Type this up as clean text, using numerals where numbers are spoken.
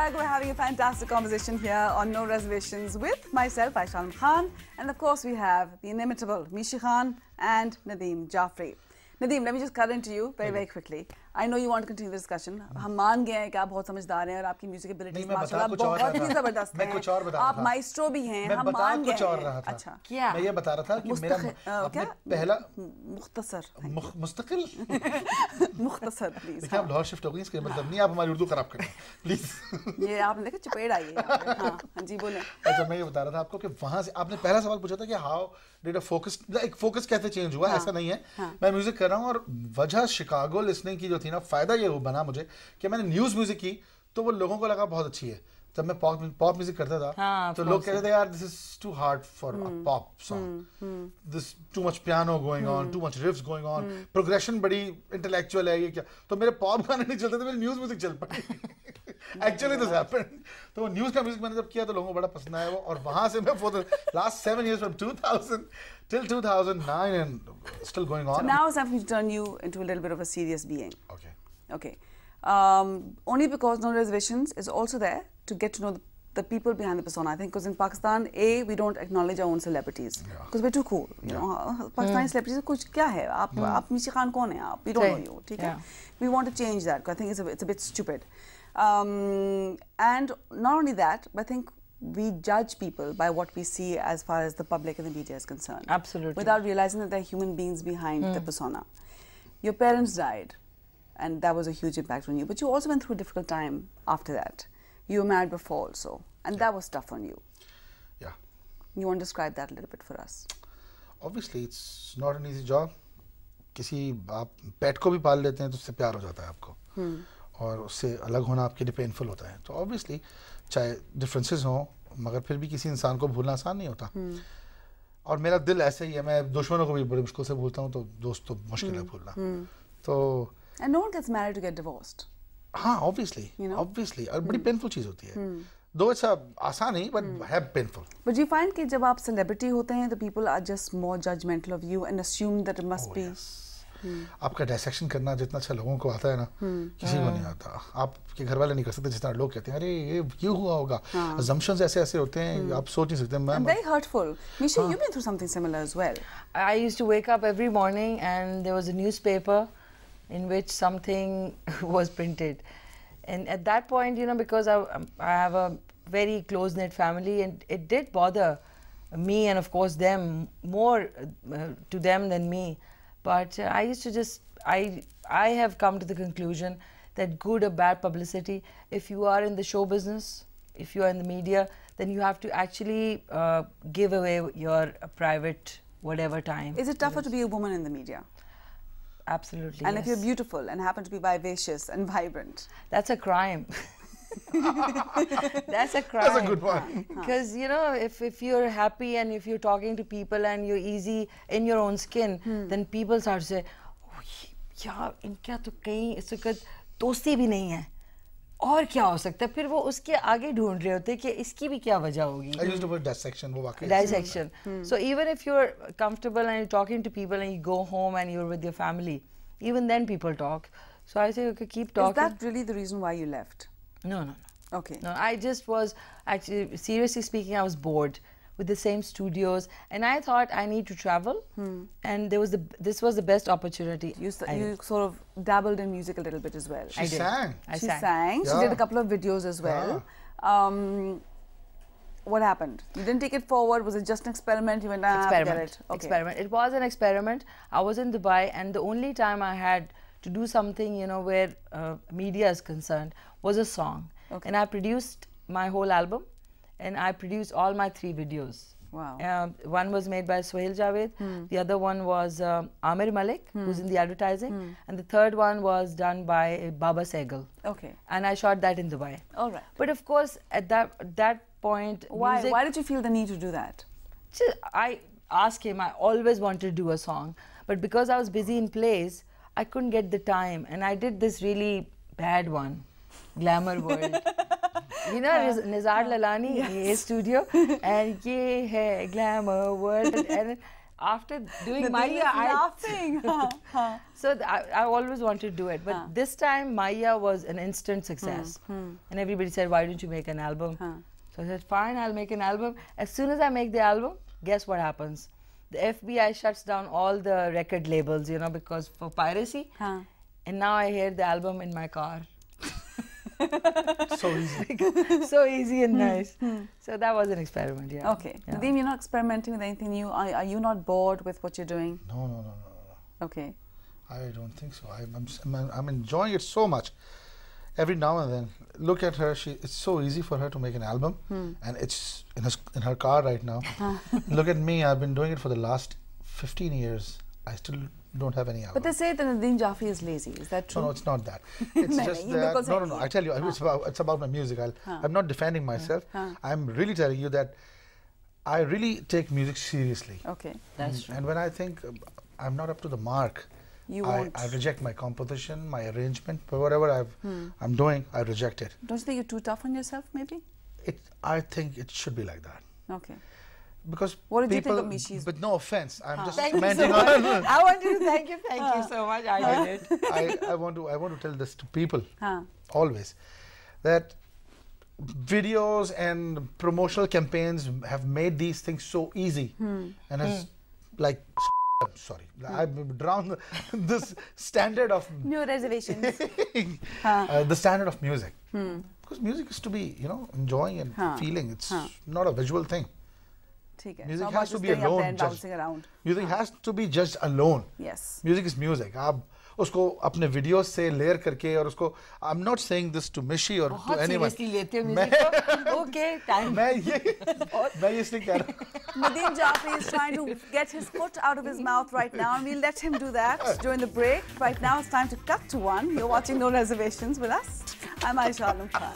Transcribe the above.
back. We're having a fantastic conversation here on No Reservations with myself, Aisha Khan, and of course we have the inimitable Mishi Khan and Nadeem Jafri. Nadeem, let me just cut into you very quickly. I know you want to continue the discussion. हम मान गए हैं कि आप बहुत समझदार हैं और आपकी म्यूजिक एबिलिटीज माशाल्लाह बहुत ही जबरदस्त हैं। कुछ और बता रहा था। आप माइस्ट्रो भी हैं। हम मान गए। कुछ और रहा था। अच्छा। क्या? मैं ये बता रहा था कि मेरा अपने पहला मुख्तसर मुस्तकिल मुख्तसर प्लीज। देखिए आप लाहौर शिफ्ट हो गई इसका मतलब नहीं आप हमारी उर्दू खराब करें प्लीज। ये आपने देखा चपेट आई है। हाँ जी बोले। अच्छा मैं ये बता रहा था आपको कि वहाँ से आपने पहला सवाल पूछा था कि हाउ डिड अ फोकस एक फोकस कैसे चेंज हुआ ऐसा नहीं है। मैं म्यूजिक कर रहा हूँ और वजह शिकागो लिसनिंग की जो थी ना फायदा ये बना मुझे कि मैंने न्यूज़ म्यूजिक की तो वो लोगों को लगा बहुत अच्छी है। जब मैं पॉप म्यूजिक करता था तो लोग कहते थे यार this is too hard for a pop song, this too much piano going on, too much riffs going on, progression बड़ी इंटेलेक्चुअल है ये क्या। तो मेरे पॉप गाने नहीं चलते थे, मेरे न्यूज़ म्यूजिक चल पड़े। Actually this happened. तो वो न्यूज़ का म्यूजिक मैंने जब किया तो लोगों को बड़ा पसंद आया वो, और वहाँ से मैं for the last 7 years from 2000 till 2009 and still going on. So now it's time to turn you into a little bit of a serious being. Okay. Only because No Reservations is also there to get to know the people behind the persona. I think because in Pakistan, we don't acknowledge our own celebrities because we're too cool. You know, Pakistani celebrities, कुछ क्या है? आप मिशी खान कौन है? आप we don't know you. ठीक है? We want to change that. I think it's a bit stupid. And not only that, but I think we judge people by what we see as far as the public and the media is concerned. Absolutely. Without realizing that they're human beings behind the persona. Your parents died. And that was a huge impact on you. But you also went through a difficult time after that. You were married before also. And that was tough on you. Yeah. You want to describe that a little bit for us? Obviously, it's not an easy job. किसी आप पेट को भी पाल लेते हैं तो उससे प्यार हो जाता है आपको. और उससे अलग होना आपके लिए पेनफुल होता है. तो obviously, चाहे differences हों, मगर फिर भी किसी इंसान को भूलना आसान नहीं होता. और मेरा दिल ऐसे ही है, मैं दुश्मनों को भी बड़ी मुश्किल से भूलता हूँ, तो दोस्त तो मुश्किल है भूलना. तो And no one gets married to get divorced. हाँ, obviously, you know? Obviously, और बड़ी painful चीज़ होती है. Though it's आसान नहीं, but है painful. But you find कि जब आप celebrity होते हैं, the people are just more judgmental of you and assume that it must be. Yes. आपका dissection करना जितना अच्छा लोगों को आता है ना, किसी को नहीं आता. आपके घर वाले नहीं कर सकते जितना लोग कहते हैं. अरे ये क्यों हुआ होगा? Assumptions ऐसे होते हैं, आप सोच नहीं सकते. And very hurtful. Mishi, you've been through something similar as well. I used to wake up every morning and there was a newspaper in which something was printed, and at that point, you know, because I have a very close-knit family, and it did bother me and of course them more to them than me. But I used to just I have come to the conclusion that good or bad publicity, if you are in the show business, if you are in the media, then you have to actually give away your private whatever time. Is it tougher to be a woman in the media? Absolutely. And if you're beautiful and happen to be vivacious and vibrant, that's a crime. That's a crime. That's a good one. Because you know, if you're happy and if you're talking to people and you're easy in your own skin, then people start to say, "Oh, यार इनका तो कहीं इसका दोस्ती भी नहीं है, और क्या हो सकता है?" फिर वो उसके आगे ढूंढ रहे होते हैं कि इसकी भी क्या वजह होगी. I used to put dissection. वो वाकई. Dissection. So even if you're comfortable and you're talking to people and you go home and you're with your family, even then people talk. So I say, okay, keep talking. Is that really the reason why you left? No. Okay. No, I just was actually, seriously speaking, I was bored with the same studios, and I thought I need to travel, and this was the best opportunity. You sort of dabbled in music a little bit as well. She sang. She sang. She did a couple of videos as well. What happened? You didn't take it forward? Was it just an experiment? You went, experiment. Okay. Experiment. It was an experiment. I was in Dubai, and the only time I had to do something, you know, where media is concerned, was a song. Okay. And I produced my whole album, and I produced all my 3 videos. Wow. One was made by Sohail Javed, the other one was Amir Malik, who's in the advertising, and the third one was done by Baba Sehgal. Okay. And I shot that in Dubai. All right. But of course, at that point, why did you feel the need to do that? I asked him, I always wanted to do a song, but because I was busy in plays, I couldn't get the time, and I did this really bad one, Glamour World. You know, Nizar Lalani, yes. Studio, and ye hai Glamour World. And after doing Maya, laughing. So I always wanted to do it, but this time Maya was an instant success, and everybody said, "Why don't you make an album?" So I said, "Fine, I'll make an album." As soon as I make the album, guess what happens? The FBI shuts down all the record labels, you know, because for piracy. And now I hear the album in my car. So easy. So easy and nice. So that was an experiment, yeah. Okay. Nadeem, you're not experimenting with anything new. Are you not bored with what you're doing? No. Okay. I don't think so. I'm enjoying it so much. Every now and then, look at her. It's so easy for her to make an album, and it's in her car right now. Look at me. I've been doing it for the last 15 years. I still don't have any album. But they say that Nadeem Jafri is lazy. Is that true? No, it's not that. It's just that. No. I tell you, it's about my music. I'm not defending myself. I'm really telling you that I really take music seriously. Okay, that's true. And when I think I'm not up to the mark, I reject my composition, my arrangement, but whatever I'm doing, I reject it. Don't you think you're too tough on yourself, maybe? I think it should be like that. Okay. Because what did you think of Mishi's? But no offense, I'm just thank commenting you so on. I want you to thank you so much. I did it. I want to tell this to people always, that videos and promotional campaigns have made these things so easy, and it's like. Sorry, I've drowned this standard of No Reservations. The standard of music, because music is to be, enjoying and feeling. It's not a visual thing. Music has to be alone. Music has to be judged alone. Yes. Music is music. आप उसको अपने videos से layer करके और उसको I'm not saying this to Mishi or to anyone. बहुत seriously लेते हो music को. Okay, time. मैं ये इसलिए कह रहा हूँ. Nadeem Jafri is trying to get his foot out of his mouth right now, and we'll let him do that during the break. Right now, it's time to cut to one. You're watching No Reservations with us. I'm Aisha Alam Khan.